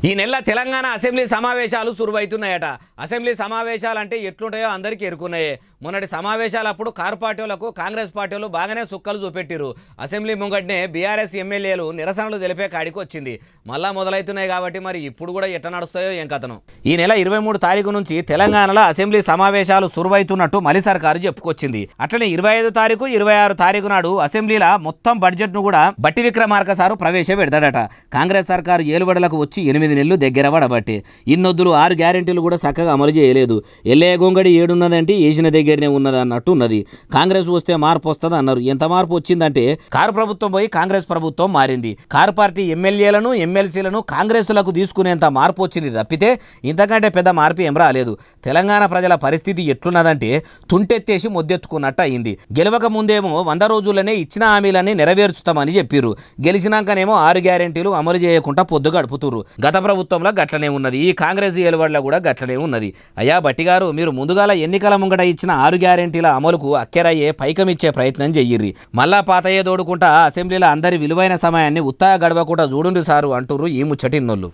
ఈ నెల తెలంగాణ అసెంబ్లీ సమావేశాలు సురువైతున్నాయట. అసెంబ్లీ సమావేశాలు అంటే ఎట్లుంటాయో అందరికీ ఎరుకున్నాయి. మొన్నటి సమావేశాలప్పుడు కారు పార్టీలకు కాంగ్రెస్ పార్టీలు బాగానే సుక్కలు చూపెట్టిరు. అసెంబ్లీ ముంగట్నే బీఆర్ఎస్ ఎమ్మెల్యేలు నిరసనలు తెలిపే కాడికి వచ్చింది. మళ్ళా మొదలవుతున్నాయి కాబట్టి మరి ఇప్పుడు కూడా ఎట్లా నడుస్తాయో ఏం కథను. ఈ నెల 23 తారీఖు నుంచి తెలంగాణలో అసెంబ్లీ సమావేశాలు సురువైతున్నట్టు మలి సర్కారు చెప్పుకొచ్చింది. అట్లనే 25 తారీఖు 26 తారీఖు నాడు అసెంబ్లీలో మొత్తం బడ్జెట్ను కూడా బట్టి విక్రమార్క సారు ప్రవేశపెడతాడట. కాంగ్రెస్ సర్కారు ఏలుబడులకు వచ్చి 8 నెలలు దగ్గర పడబట్టి ఇన్నొద్దులు 6 గ్యారెంటీలు కూడా చక్కగా అమలు చేయలేదు. ఎల్లే గొంగడి ఏడున్నదంటే వేసిన దగ్గరనే ఉన్నది అన్నట్టు ఉన్నది. కాంగ్రెస్ వస్తే మార్పు వస్తుంది అన్నారు. ఎంత మార్పు వచ్చిందంటే కారు ప్రభుత్వం పోయి కాంగ్రెస్ ప్రభుత్వం మారింది. కారు పార్టీ ఎమ్మెల్యేలను ఎమ్మెల్సీలను కాంగ్రెస్లకు తీసుకునేంత మార్పు వచ్చింది తప్పితే ఇంతకంటే పెద్ద మార్పు ఏం రాలేదు. తెలంగాణ ప్రజల పరిస్థితి ఎట్లున్నదంటే తుంటెత్తేసి మొద్దెత్తుకున్నట్టు అయింది. గెలవక ముందేమో 100 రోజుల్లోనే ఇచ్చిన హామీలన్నీ నెరవేర్చుతామని చెప్పిర్రు. గెలిచినాకనేమో 6 గ్యారెంటీలు అమలు చేయకుండా పొద్దు గడుపుతురు. గత ప్రభుత్వంలో గట్లనే ఉన్నది. ఈ కాంగ్రెస్ ఏలుబడిలో కూడా గట్లనే ఉన్నది. అయ్యా బట్టిగారు, మీరు ముందుగాల ఎన్నికల ముంగట ఇచ్చిన 6 గ్యారెంటీల అమలుకు అక్కెరయ్యే పైకమిచ్చే ప్రయత్నం చెయ్యిర్రి. మళ్ళా పాతయ్యే దోడుకుంటా అసెంబ్లీలో అందరి విలువైన సమయాన్ని ఉత్తాగా గడవకుండా చూడుండి సారు అంటుర్రు ఈ ముచ్చటిన్నోళ్ళు.